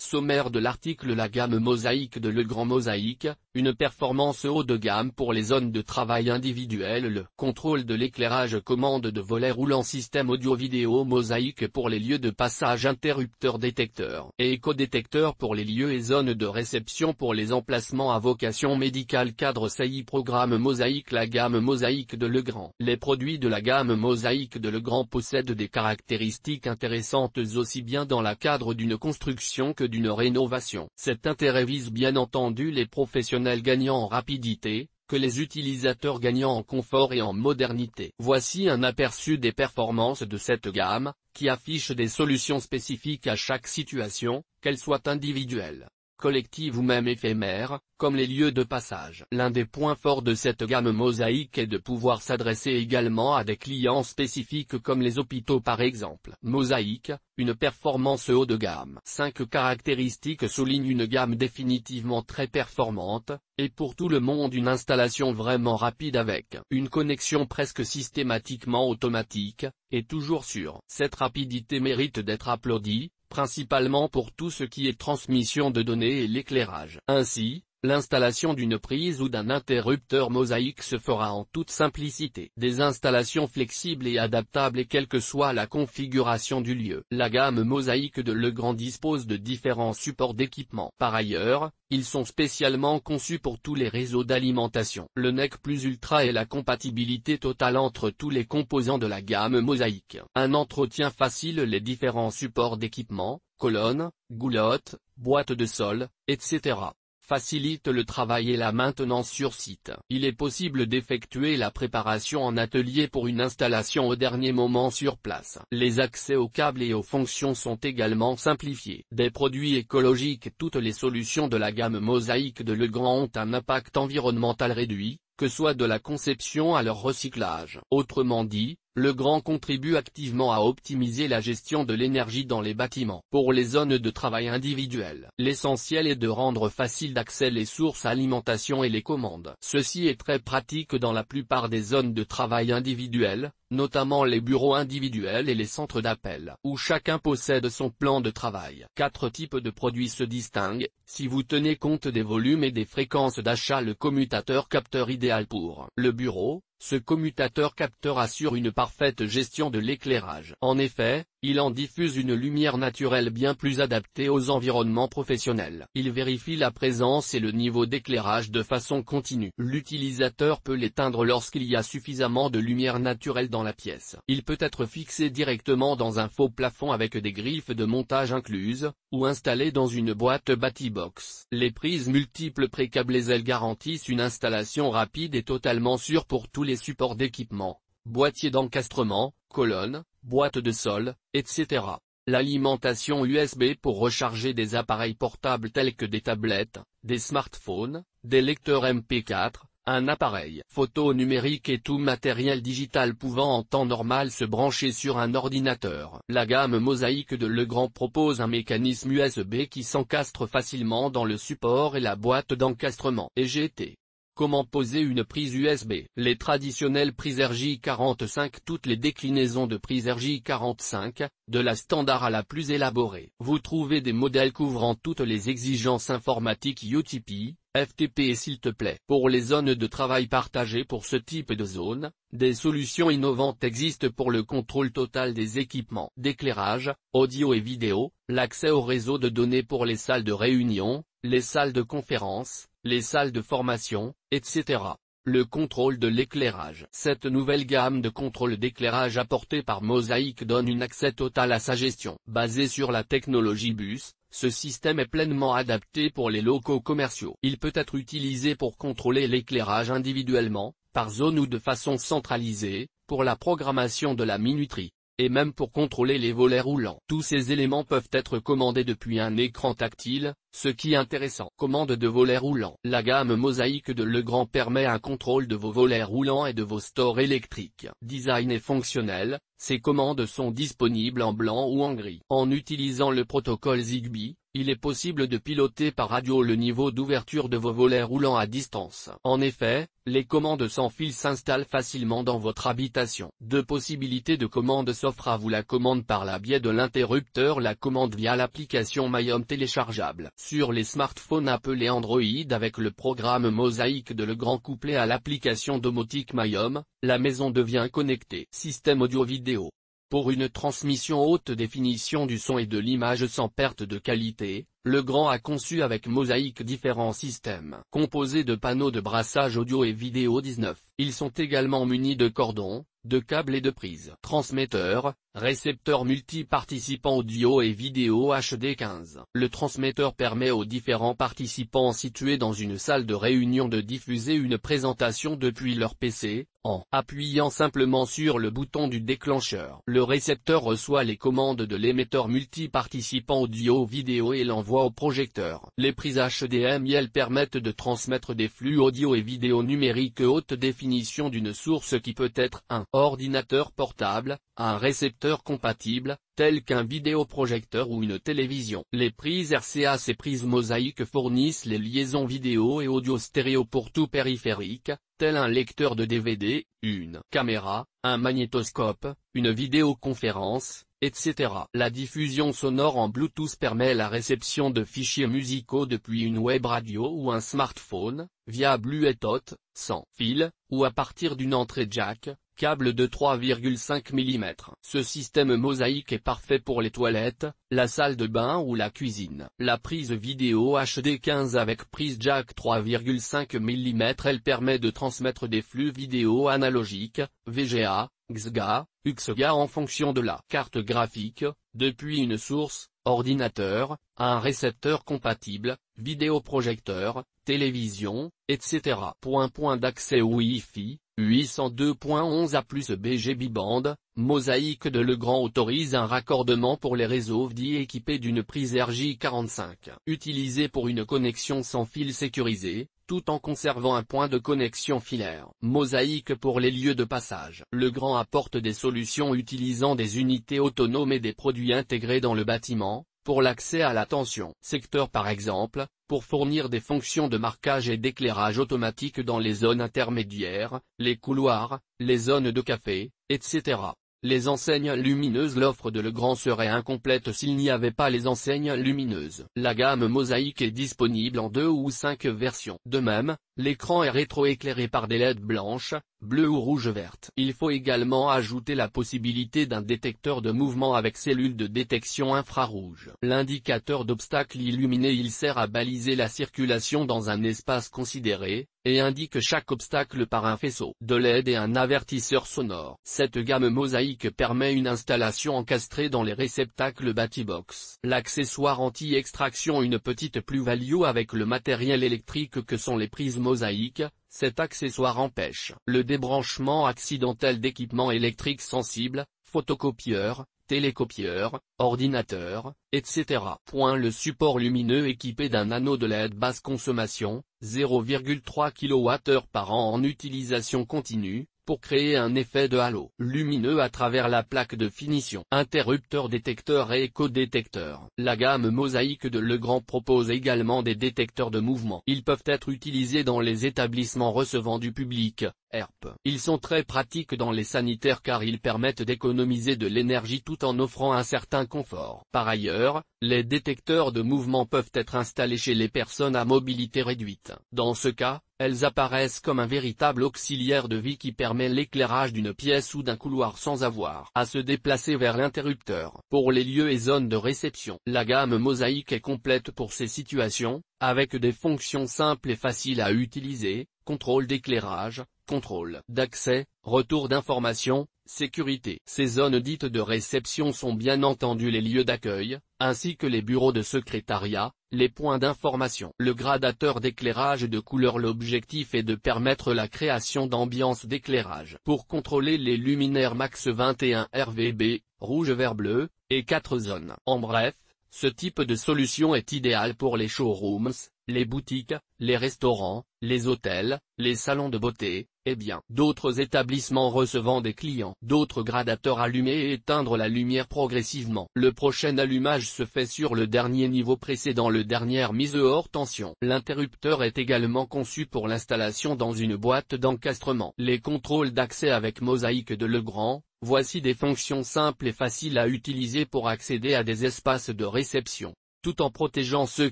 Sommaire de l'article. La gamme Mosaïque de Legrand. Mosaïque, une performance haut de gamme pour les zones de travail individuelles. Le contrôle de l'éclairage, commande de volet roulant, système audio-vidéo. Mosaïque pour les lieux de passage, interrupteur détecteur et éco-détecteur pour les lieux et zones de réception pour les emplacements à vocation médicale. Cadre CI programme Mosaïque. La gamme Mosaïque de Legrand. Les produits de la gamme Mosaïque de Legrand possèdent des caractéristiques intéressantes aussi bien dans le cadre d'une construction que d'une rénovation. Cet intérêt vise bien entendu les professionnels gagnant en rapidité, que les utilisateurs gagnant en confort et en modernité. Voici un aperçu des performances de cette gamme, qui affiche des solutions spécifiques à chaque situation, qu'elles soient individuelles, collectives ou même éphémères, comme les lieux de passage. L'un des points forts de cette gamme Mosaïque est de pouvoir s'adresser également à des clients spécifiques comme les hôpitaux par exemple. Mosaïque, une performance haut de gamme. 5 caractéristiques soulignent une gamme définitivement très performante, et pour tout le monde une installation vraiment rapide avec une connexion presque systématiquement automatique, et toujours sûre. Cette rapidité mérite d'être applaudie, principalement pour tout ce qui est transmission de données et l'éclairage. Ainsi, l'installation d'une prise ou d'un interrupteur Mosaïque se fera en toute simplicité. Des installations flexibles et adaptables et quelle que soit la configuration du lieu. La gamme Mosaïque de Legrand dispose de différents supports d'équipement. Par ailleurs, ils sont spécialement conçus pour tous les réseaux d'alimentation. Le NEC Plus Ultra est la compatibilité totale entre tous les composants de la gamme Mosaïque. Un entretien facile. Les différents supports d'équipement, colonnes, goulottes, boîtes de sol, etc. facilite le travail et la maintenance sur site. Il est possible d'effectuer la préparation en atelier pour une installation au dernier moment sur place. Les accès aux câbles et aux fonctions sont également simplifiés. Des produits écologiques. Toutes les solutions de la gamme Mosaïque de Legrand ont un impact environnemental réduit, que soit de la conception à leur recyclage. Autrement dit, Legrand contribue activement à optimiser la gestion de l'énergie dans les bâtiments. Pour les zones de travail individuelles, l'essentiel est de rendre facile d'accès les sources alimentation et les commandes. Ceci est très pratique dans la plupart des zones de travail individuelles, notamment les bureaux individuels et les centres d'appel, où chacun possède son plan de travail. 4 types de produits se distinguent. Si vous tenez compte des volumes et des fréquences d'achat, le commutateur capteur idéal pour le bureau. Ce commutateur capteur assure une parfaite gestion de l'éclairage. En effet, il en diffuse une lumière naturelle bien plus adaptée aux environnements professionnels. Il vérifie la présence et le niveau d'éclairage de façon continue. L'utilisateur peut l'éteindre lorsqu'il y a suffisamment de lumière naturelle dans la pièce. Il peut être fixé directement dans un faux plafond avec des griffes de montage incluses, ou installé dans une boîte Batibox. Les prises multiples pré-câblées, elles garantissent une installation rapide et totalement sûre pour tous les supports d'équipement, boîtier d'encastrement, colonnes, boîtes de sol, etc. L'alimentation USB pour recharger des appareils portables tels que des tablettes, des smartphones, des lecteurs MP4, un appareil photo numérique et tout matériel digital pouvant en temps normal se brancher sur un ordinateur. La gamme Mosaïque de Legrand propose un mécanisme USB qui s'encastre facilement dans le support et la boîte d'encastrement. EGT. Comment poser une prise USB? Les traditionnelles prises RJ45. Toutes les déclinaisons de prises RJ45, de la standard à la plus élaborée. Vous trouvez des modèles couvrant toutes les exigences informatiques UTP, FTP et s'il te plaît. Pour les zones de travail partagées. Pour ce type de zone, des solutions innovantes existent pour le contrôle total des équipements d'éclairage, audio et vidéo, l'accès au réseau de données pour les salles de réunion, les salles de conférence, les salles de formation, etc. Le contrôle de l'éclairage. Cette nouvelle gamme de contrôle d'éclairage apportée par Mosaïque donne un accès total à sa gestion. Basé sur la technologie BUS, ce système est pleinement adapté pour les locaux commerciaux. Il peut être utilisé pour contrôler l'éclairage individuellement, par zone ou de façon centralisée, pour la programmation de la minuterie, et même pour contrôler les volets roulants. Tous ces éléments peuvent être commandés depuis un écran tactile, Ce qui est intéressant. Commande de volets roulants. La gamme Mosaïque de Legrand permet un contrôle de vos volets roulants et de vos stores électriques. Design et fonctionnel, ces commandes sont disponibles en blanc ou en gris. En utilisant le protocole Zigbee, il est possible de piloter par radio le niveau d'ouverture de vos volets roulants à distance. En effet, les commandes sans fil s'installent facilement dans votre habitation. Deux possibilités de commande s'offrent à vous: la commande par la biais de l'interrupteur, la commande via l'application myHome téléchargeable sur les smartphones appelés Android avec le programme Mosaïque de Legrand couplé à l'application domotique myHome, la maison devient connectée. Système audio-vidéo. Pour une transmission haute définition du son et de l'image sans perte de qualité, Legrand a conçu avec Mosaïque différents systèmes. Composés de panneaux de brassage audio et vidéo 19, ils sont également munis de cordons, de câbles et de prises. Transmetteur, récepteur multi-participants audio et vidéo HD 15. Le transmetteur permet aux différents participants situés dans une salle de réunion de diffuser une présentation depuis leur PC, en appuyant simplement sur le bouton du déclencheur. Le récepteur reçoit les commandes de l'émetteur multi-participants audio-vidéo et l'envoie au projecteur. Les prises HDMI permettent de transmettre des flux audio et vidéo numériques haute définition d'une source qui peut être un ordinateur portable, un récepteur compatible, tel qu'un vidéoprojecteur ou une télévision. Les prises RCA. Ces prises Mosaïque fournissent les liaisons vidéo et audio stéréo pour tout périphérique, tel un lecteur de DVD, une caméra, un magnétoscope, une vidéoconférence, etc. La diffusion sonore en Bluetooth permet la réception de fichiers musicaux depuis une web radio ou un smartphone, via Bluetooth, sans fil, ou à partir d'une entrée jack, câble de 3,5 mm. Ce système Mosaïque est parfait pour les toilettes, la salle de bain ou la cuisine. La prise vidéo HD 15 avec prise jack 3,5 mm. Elle permet de transmettre des flux vidéo analogiques, VGA, XGA, UXGA en fonction de la carte graphique, depuis une source, ordinateur, à un récepteur compatible, vidéoprojecteur, télévision, etc. Point d'accès Wi-Fi, 802.11 A plus BGB band, Mosaïque de Legrand autorise un raccordement pour les réseaux VDI équipés d'une prise RJ45. Utilisé pour une connexion sans fil sécurisée, tout en conservant un point de connexion filaire. Mosaïque pour les lieux de passage. Legrand apporte des solutions utilisant des unités autonomes et des produits intégrés dans le bâtiment, pour l'accès à l'attention secteur par exemple, pour fournir des fonctions de marquage et d'éclairage automatique dans les zones intermédiaires, les couloirs, les zones de café, etc. Les enseignes lumineuses. L'offre de Legrand serait incomplète s'il n'y avait pas les enseignes lumineuses. La gamme Mosaïque est disponible en 2 ou 5 versions. De même, l'écran est rétroéclairé par des LED blanches, bleues ou rouge-verte. Il faut également ajouter la possibilité d'un détecteur de mouvement avec cellule de détection infrarouge. L'indicateur d'obstacle illuminé. Il sert à baliser la circulation dans un espace considéré, et indique chaque obstacle par un faisceau de LED et un avertisseur sonore. Cette gamme Mosaïque permet une installation encastrée dans les réceptacles Batibox. L'accessoire anti-extraction. Une petite plus-value avec le matériel électrique que sont les prises Mosaïque. Cet accessoire empêche le débranchement accidentel d'équipements électriques sensibles, photocopieurs, télécopieurs, ordinateurs, etc. Le support lumineux équipé d'un anneau de LED basse consommation, 0,3 kWh par an en utilisation continue, pour créer un effet de halo lumineux à travers la plaque de finition. Interrupteur détecteur et éco-détecteur. La gamme Mosaïque de Legrand propose également des détecteurs de mouvement. Ils peuvent être utilisés dans les établissements recevant du public, ERP. Ils sont très pratiques dans les sanitaires car ils permettent d'économiser de l'énergie tout en offrant un certain confort. Par ailleurs, les détecteurs de mouvement peuvent être installés chez les personnes à mobilité réduite. Dans ce cas, elles apparaissent comme un véritable auxiliaire de vie qui permet l'éclairage d'une pièce ou d'un couloir sans avoir à se déplacer vers l'interrupteur. Pour les lieux et zones de réception, la gamme Mosaïque est complète pour ces situations, avec des fonctions simples et faciles à utiliser, contrôle d'éclairage, contrôle d'accès, retour d'informations, sécurité. Ces zones dites de réception sont bien entendu les lieux d'accueil, ainsi que les bureaux de secrétariat, les points d'information. Le gradateur d'éclairage de couleur. L'objectif est de permettre la création d'ambiance d'éclairage. Pour contrôler les luminaires max 21 RVB, rouge vert bleu, et 4 zones. En bref, Ce type de solution est idéal pour les showrooms, les boutiques, les restaurants, les hôtels, les salons de beauté, et bien d'autres établissements recevant des clients. D'autres gradateurs allumer et éteindre la lumière progressivement. Le prochain allumage se fait sur le dernier niveau précédant le dernière mise hors tension. L'interrupteur est également conçu pour l'installation dans une boîte d'encastrement. Les contrôles d'accès avec mosaïque de Legrand. Voici des fonctions simples et faciles à utiliser pour accéder à des espaces de réception, tout en protégeant ceux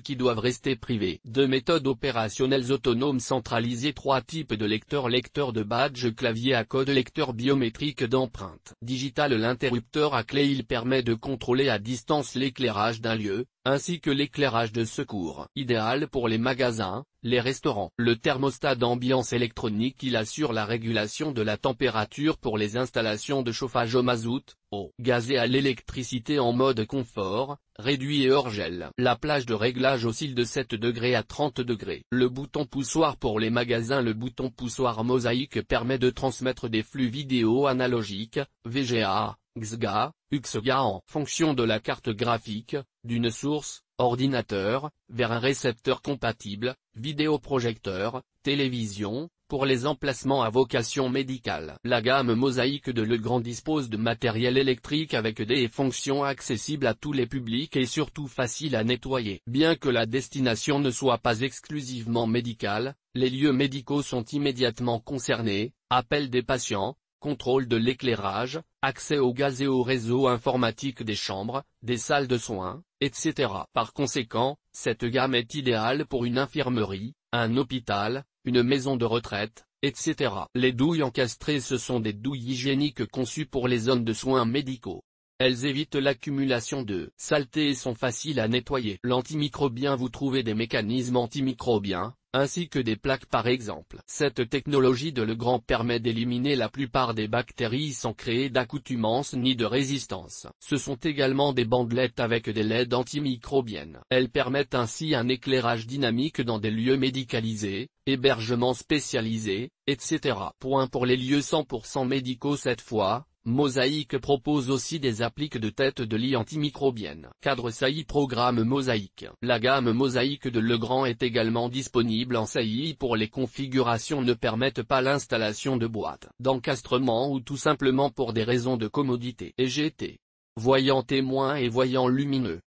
qui doivent rester privés. 2 méthodes opérationnelles autonomes centralisées. 3 types de lecteurs. Lecteur de badge clavier à code. Lecteur biométrique d'empreinte digitale. L'interrupteur à clé. Il permet de contrôler à distance l'éclairage d'un lieu, ainsi que l'éclairage de secours. Idéal pour les magasins, les restaurants. Le thermostat d'ambiance électronique. Il assure la régulation de la température pour les installations de chauffage au mazout, au gaz et à l'électricité en mode confort, réduit et hors gel. La plage de réglage oscille de 7 degrés à 30 degrés. Le bouton poussoir pour les magasins. Le bouton poussoir mosaïque permet de transmettre des flux vidéo analogiques, VGA, XGA, UXGA en fonction de la carte graphique, d'une source, ordinateur, vers un récepteur compatible, vidéoprojecteur, télévision, pour les emplacements à vocation médicale. La gamme mosaïque de Legrand dispose de matériel électrique avec des fonctions accessibles à tous les publics et surtout faciles à nettoyer. Bien que la destination ne soit pas exclusivement médicale, les lieux médicaux sont immédiatement concernés, appel des patients, contrôle de l'éclairage, accès au gaz et au réseau informatique des chambres, des salles de soins, etc. Par conséquent, cette gamme est idéale pour une infirmerie, un hôpital, une maison de retraite, etc. Les douilles encastrées. Ce sont des douilles hygiéniques conçues pour les zones de soins médicaux. Elles évitent l'accumulation de saleté et sont faciles à nettoyer. L'antimicrobien. Vous trouvez des mécanismes antimicrobiens, ainsi que des plaques par exemple. Cette technologie de Legrand permet d'éliminer la plupart des bactéries sans créer d'accoutumance ni de résistance. Ce sont également des bandelettes avec des LED antimicrobiennes. Elles permettent ainsi un éclairage dynamique dans des lieux médicalisés, hébergements spécialisés, etc. Pour les lieux 100% médicaux. Cette fois, Mosaïque propose aussi des appliques de tête de lit antimicrobiennes. Cadre saillie. Programme mosaïque. La gamme mosaïque de Legrand est également disponible en saillie pour les configurations ne permettent pas l'installation de boîtes d'encastrement ou tout simplement pour des raisons de commodité. EGT. Voyant témoin et voyant lumineux.